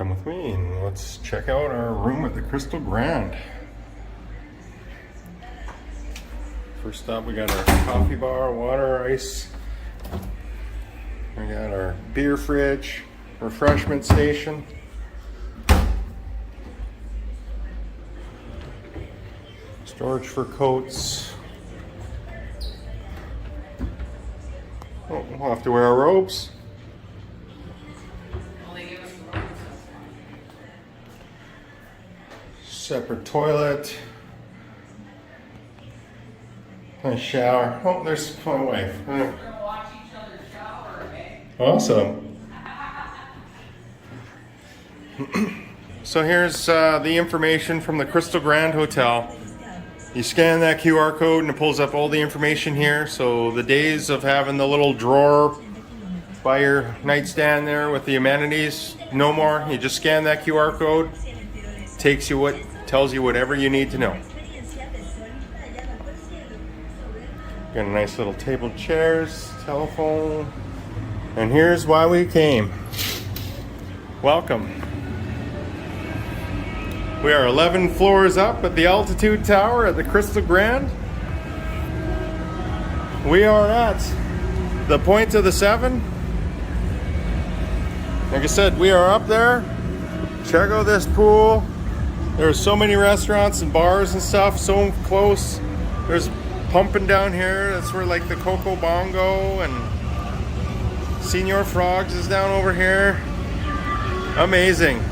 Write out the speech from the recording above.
Come with me and let's check out our room at the Krystal Grand. First up, we got our coffee bar, water, ice. We got our beer fridge, refreshment station. Storage for coats. Oh, we'll have to wear our robes. Separate toilet. Nice shower. Oh, there's my wife. We're gonna watch each other shower, okay? Awesome. So here's the information from the Krystal Grand Hotel. You scan that QR code and it pulls up all the information here. So the days of having the little drawer by your nightstand there with the amenities, no more. You just scan that QR code. Tells you whatever you need to know. Got a nice little table, chairs, telephone, and here's why we came. Welcome. We are 11 floors up at the altitude tower at the Krystal Grand. We are at the point of the 7. Like I said, we are up there. Check out this pool. There's so many restaurants and bars and stuff so close. There's pumping down here. That's where like the Coco Bongo and Senor Frogs is down over here. Amazing.